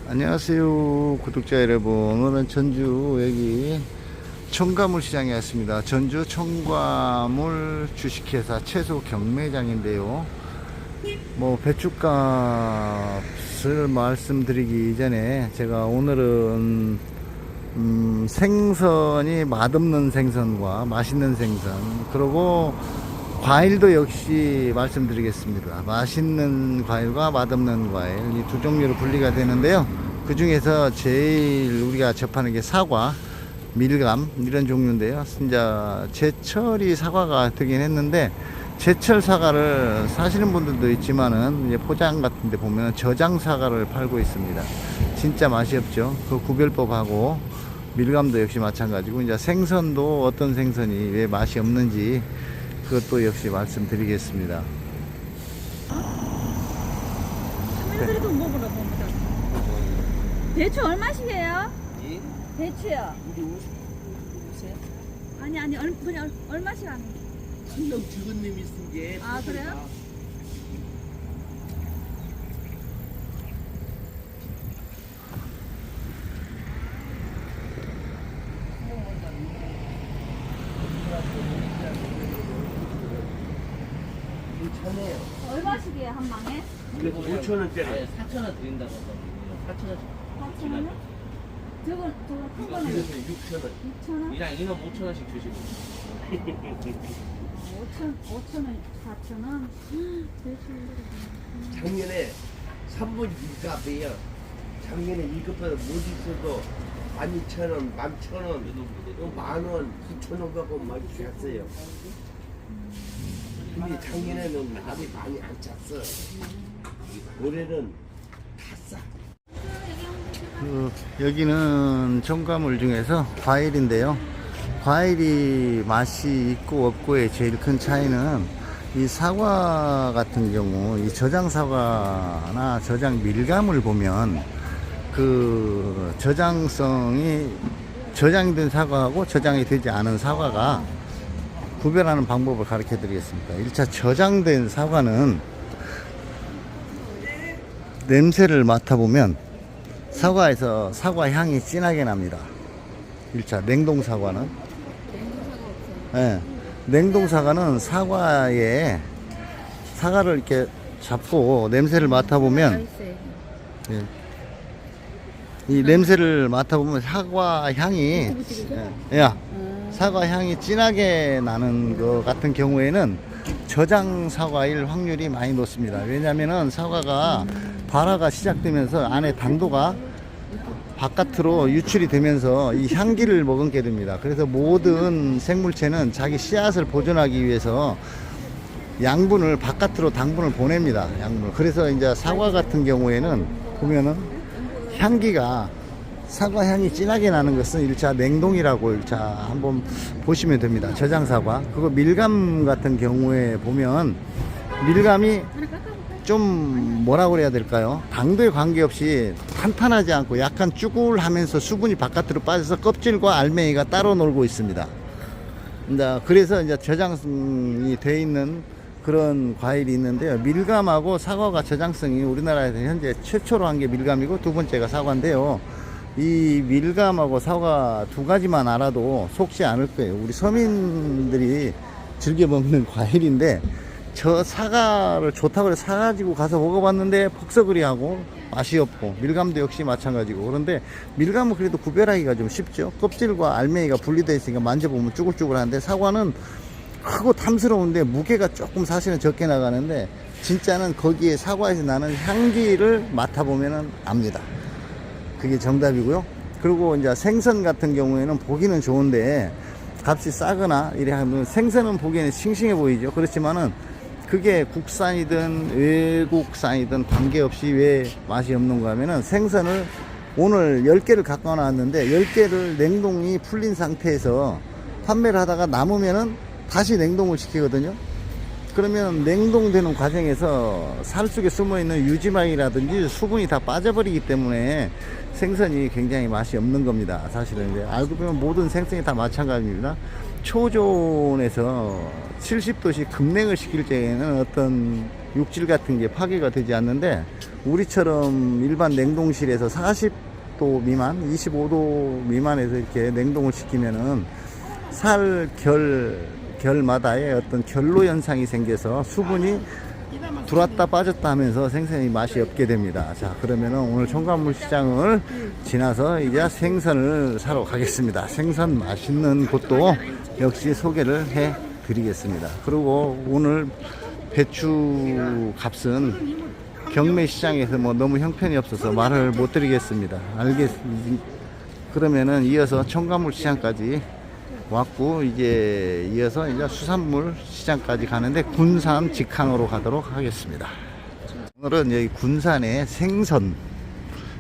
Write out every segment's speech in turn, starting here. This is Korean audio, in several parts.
안녕하세요 구독자 여러분. 오늘은 전주 여기 청과물 시장에 왔습니다. 전주 청과물 주식회사 채소 경매장인데요, 뭐 배추값을 말씀드리기 전에 제가 오늘은 생선이 맛없는 생선과 맛있는 생선, 그리고 과일도 역시 말씀드리겠습니다. 맛있는 과일과 맛없는 과일, 이 두 종류로 분리가 되는데요, 그 중에서 제일 우리가 접하는 게 사과, 밀감 이런 종류인데요. 이제 제철이 사과가 되긴 했는데, 제철 사과를 사시는 분들도 있지만은 이제 포장 같은 데 보면 저장 사과를 팔고 있습니다. 진짜 맛이 없죠. 그 구별법하고 밀감도 역시 마찬가지고, 이제 생선도 어떤 생선이 왜 맛이 없는지 그것도 역시 말씀드리겠습니다. 그래도 먹으러 봅니다. 대추 얼마씩이에요? 예? 대추요. 우리 오세요? 아니 그냥 얼마씩 하는? 한명 적은 놈이 쓴 게. 아, 그래요? 괜찮아요. 얼마씩이에요 한 망에? 그래도 5,000원짜리. 4,000원 드린다고 하더니 4,000원 4,000원? 저건 큰 거는 6,000원. 6,000원? 이랑 이놈 5,000원씩 주시고 5,000원, 4,000원? 대추 작년에 3분 1값이에요. 작년에 1급보다 못 있어도 12,000원, 11,000원, 10,000원, 9,500원 막 줬어요. 근데 작년에는 나비 많이 안 찼어. 올해는 다 싸. 여기는 청과물 중에서 과일인데요, 과일이 맛이 있고 없고의 제일 큰 차이는 이 사과 같은 경우, 이 저장 사과나 저장 밀감을 보면 그 저장성이, 저장이 된 사과하고 저장이 되지 않은 사과가 구별하는 방법을 가르쳐 드리겠습니다. 1차 저장된 사과는 냄새를 맡아보면 사과에서 사과 향이 진하게 납니다. 1차 냉동 사과는. 네, 냉동 사과는 사과에, 사과를 이렇게 잡고 냄새를 맡아보면, 예, 이 냄새를 맡아보면 사과 향이, 야, 사과 향이 진하게 나는 것 같은 경우에는 저장 사과일 확률이 많이 높습니다. 왜냐면은 사과가 발화가 시작되면서 안에 당도가 바깥으로 유출이 되면서 이 향기를 머금게 됩니다. 그래서 모든 생물체는 자기 씨앗을 보존하기 위해서 양분을 바깥으로, 당분을 보냅니다. 양분을. 그래서 이제 사과 같은 경우에는 보면은 향기가, 사과 향이 진하게 나는 것은 1차 냉동이라고 1차 한번 보시면 됩니다. 저장 사과. 그거 밀감 같은 경우에 보면 밀감이 좀 뭐라고 그래야 될까요? 당도에 관계없이 탄탄하지 않고 약간 쭈글하면서 수분이 바깥으로 빠져서 껍질과 알맹이가 따로 놀고 있습니다. 그래서 이제 저장이 돼 있는 그런 과일이 있는데요. 밀감하고 사과가 저장성이 우리나라에서 현재 최초로 한 게 밀감이고, 두 번째가 사과인데요. 이 밀감하고 사과 두 가지만 알아도 속지 않을 거예요. 우리 서민들이 즐겨 먹는 과일인데, 저 사과를 좋다고 해서 사가지고 가서 먹어봤는데 퍽서그리하고 맛이 없고, 밀감도 역시 마찬가지고. 그런데 밀감은 그래도 구별하기가 좀 쉽죠. 껍질과 알맹이가 분리되어 있으니까 만져보면 쭈글쭈글한데, 사과는 크고 탐스러운데 무게가 조금 사실은 적게 나가는데, 진짜는 거기에 사과에서 나는 향기를 맡아보면 압니다. 그게 정답이고요. 그리고 이제 생선 같은 경우에는 보기는 좋은데 값이 싸거나 이래 하면, 생선은 보기에는 싱싱해 보이죠. 그렇지만은 그게 국산이든 외국산이든 관계없이 왜 맛이 없는가 하면은, 생선을 오늘 10개를 갖고 나왔는데 10개를 냉동이 풀린 상태에서 판매를 하다가 남으면은 다시 냉동을 시키거든요. 그러면 냉동되는 과정에서 살 속에 숨어있는 유지막이라든지 수분이 다 빠져버리기 때문에 생선이 굉장히 맛이 없는 겁니다. 사실은 이제 알고 보면 모든 생선이 다 마찬가지입니다. 초존에서 70도씨 급냉을 시킬 때에는 어떤 육질 같은 게 파괴가 되지 않는데, 우리처럼 일반 냉동실에서 40도 미만, 25도 미만에서 이렇게 냉동을 시키면은 결마다의 어떤 결로 현상이 생겨서 수분이 들어왔다 빠졌다 하면서 생선이 맛이 없게 됩니다. 자, 그러면은 오늘 첨가물 시장을 지나서 이제 생선을 사러 가겠습니다. 생선 맛있는 곳도 역시 소개를 해 드리겠습니다. 그리고 오늘 배추 값은 경매 시장에서 뭐 너무 형편이 없어서 말을 못 드리겠습니다. 그러면은 이어서 첨가물 시장까지 왔고, 이제 이어서 이제 수산물 시장까지 가는데 군산 직항으로 가도록 하겠습니다. 오늘은 여기 군산에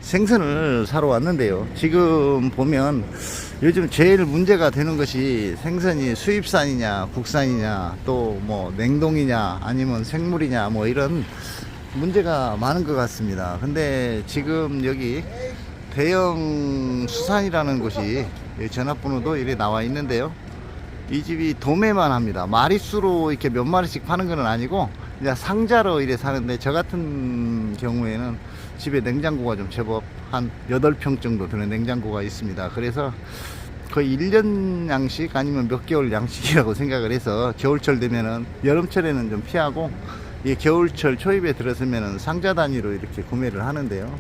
생선을 사러 왔는데요. 지금 보면 요즘 제일 문제가 되는 것이 생선이 수입산이냐 국산이냐 또 뭐 냉동이냐 아니면 생물이냐 뭐 이런 문제가 많은 것 같습니다. 근데 지금 여기 대영 수산이라는 곳이 전화번호도 이렇게 나와 있는데요. 이 집이 도매만 합니다. 마리수로 이렇게 몇 마리씩 파는 건 아니고 이제 상자로 이래 사는데, 저 같은 경우에는 집에 냉장고가 좀 제법 한 8평 정도 되는 냉장고가 있습니다. 그래서 거의 1년 양식 아니면 몇 개월 양식이라고 생각을 해서 겨울철 되면은, 여름철에는 좀 피하고 이 겨울철 초입에 들어서면은 상자 단위로 이렇게 구매를 하는데요.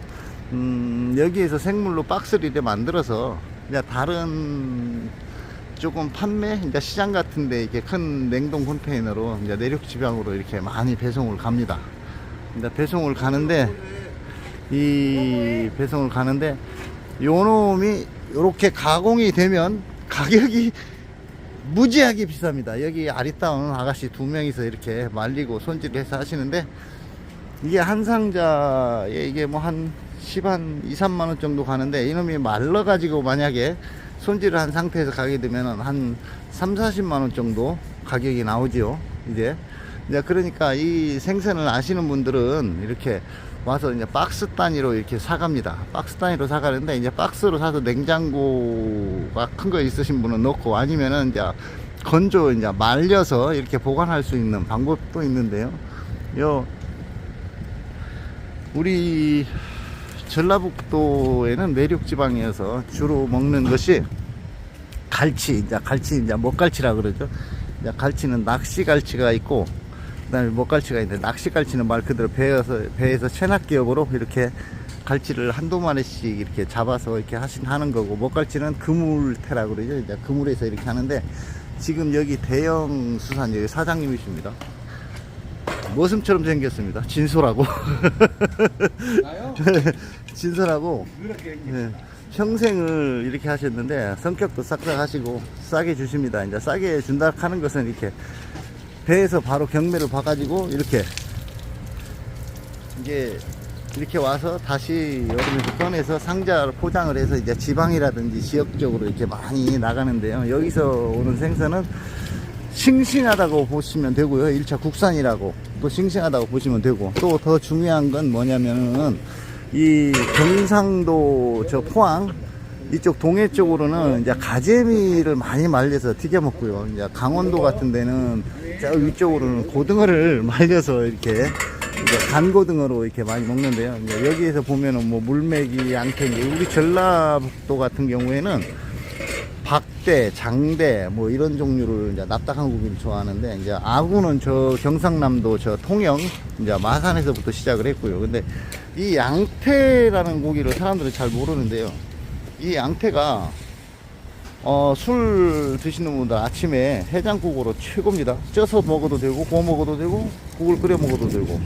여기에서 생물로 박스를 이렇게 만들어서 이제 다른 조금 판매, 이제 시장 같은데 이렇게 큰 냉동 컨테이너로 이제 내륙 지방으로 이렇게 많이 배송을 갑니다. 이제 배송을 가는데 요 놈이 이렇게 가공이 되면 가격이 무지하게 비쌉니다. 여기 아리따운 아가씨 2명이서 이렇게 말리고 손질을 해서 하시는데, 이게 한 상자에 이게 뭐 한 2, 3만원 정도 가는데, 이놈이 말라가지고 만약에 손질을 한 상태에서 가게 되면 한 3, 40만원 정도 가격이 나오지요. 이제 그러니까 이 생선을 아시는 분들은 이렇게 와서 이제 박스 단위로 이렇게 사갑니다. 박스 단위로 사가는데, 이제 박스로 사서 냉장고가 큰 거 있으신 분은 넣고, 아니면은 이제 건조 이제 말려서 이렇게 보관할 수 있는 방법도 있는데요. 우리 전라북도에는 내륙 지방이어서 주로 먹는 것이 갈치, 이제 먹갈치라 그러죠. 이제 갈치는 낚시 갈치가 있고, 그다음에 먹갈치가 있는데, 낚시 갈치는 말 그대로 배에서 체납기업으로 이렇게 갈치를 한두 마리씩 이렇게 잡아서 이렇게 하는 거고, 먹갈치는 그물태라 그러죠. 이제 그물에서 이렇게 하는데, 지금 여기 대영 수산 여기 사장님이십니다. 머슴처럼 생겼습니다. 진솔하고. 진솔하고. 네. 평생을 이렇게 하셨는데 성격도 싹싹 하시고 싸게 주십니다. 이제 싸게 준다 하는 것은 이렇게 배에서 바로 경매를 봐가지고 이렇게 와서 다시 여름에서 꺼내서 상자를 포장을 해서 이제 지방이라든지 지역적으로 이렇게 많이 나가는데요. 여기서 오는 생선은 싱싱하다고 보시면 되고요. 1차 국산이라고 또 싱싱하다고 보시면 되고, 또 더 중요한 건 뭐냐면은 이 경상도 저 포항 이쪽 동해 쪽으로는 이제 가재미를 많이 말려서 튀겨 먹고요. 이제 강원도 같은 데는 저 위쪽으로는 고등어를 말려서 이렇게 이제 간고등어로 이렇게 많이 먹는데요. 이제 여기에서 보면은 뭐 물메기, 양태기, 우리 전라북도 같은 경우에는 박대, 장대 뭐 이런 종류를 이제 납작한 고기를 좋아하는데, 이제 아구는 저 경상남도 저 통영 이제 마산에서부터 시작을 했고요. 근데 이 양태라는 고기를 사람들이 잘 모르는데요. 이 양태가 술 드시는 분들 아침에 해장국으로 최고입니다. 쪄서 먹어도 되고 구워 먹어도 되고 국을 끓여 먹어도 되고.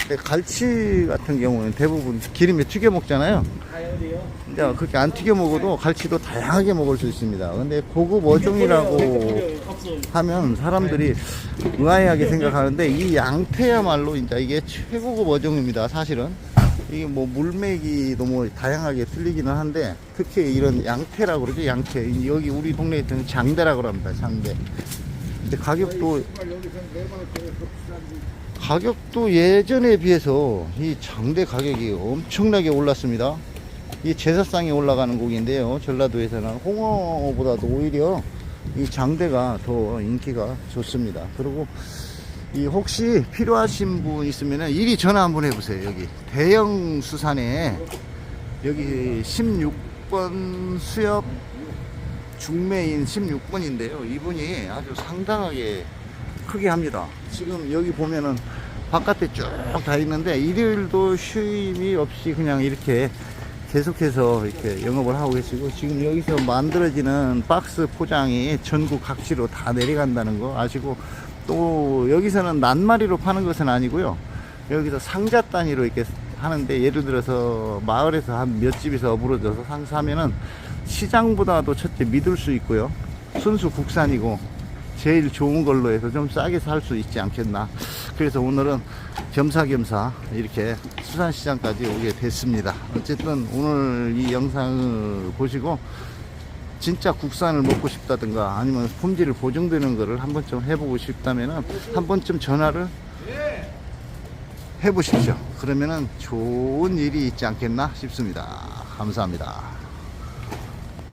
근데 갈치 같은 경우는 대부분 기름에 튀겨 먹잖아요. 이제 그렇게 안 튀겨 먹어도 갈치도 다양하게 먹을 수 있습니다. 근데 고급 어종이라고 하면 사람들이 의아해하게 생각하는데, 이 양태야말로 이제 이게 최고급 어종입니다. 사실은 이게 뭐 물메기도 뭐 다양하게 틀리기는 한데, 특히 이런 양태라고 그러죠. 양태, 여기 우리 동네에 있는 장대라고 합니다. 장대. 근데 가격도 예전에 비해서 이 장대 가격이 엄청나게 올랐습니다. 이 제사상에 올라가는 고기인데요. 전라도에서는 홍어보다도 오히려 이 장대가 더 인기가 좋습니다. 그리고 이 혹시 필요하신 분 있으면 이리 전화 한번 해보세요. 여기 대형 수산에 여기 16번 수협 중매인 16번인데요. 이분이 아주 상당하게 크게 합니다. 지금 여기 보면은 바깥에 쭉 다 있는데 일요일도 쉼이 없이 그냥 이렇게 계속해서 이렇게 영업을 하고 계시고, 지금 여기서 만들어지는 박스 포장이 전국 각지로 다 내려간다는 거 아시고, 또 여기서는 낱마리로 파는 것은 아니고요. 여기서 상자 단위로 이렇게 하는데, 예를 들어서 마을에서 한 몇 집에서 어부러져서 상사하면은 시장보다도 첫째 믿을 수 있고요. 순수 국산이고 제일 좋은 걸로 해서 좀 싸게 살 수 있지 않겠나. 그래서 오늘은 겸사겸사 이렇게 수산시장까지 오게 됐습니다. 어쨌든 오늘 이 영상을 보시고 진짜 국산을 먹고 싶다든가 아니면 품질을 보증되는 거를 한 번쯤 해보고 싶다면은 한 번쯤 전화를 해보십시오. 그러면은 좋은 일이 있지 않겠나 싶습니다. 감사합니다.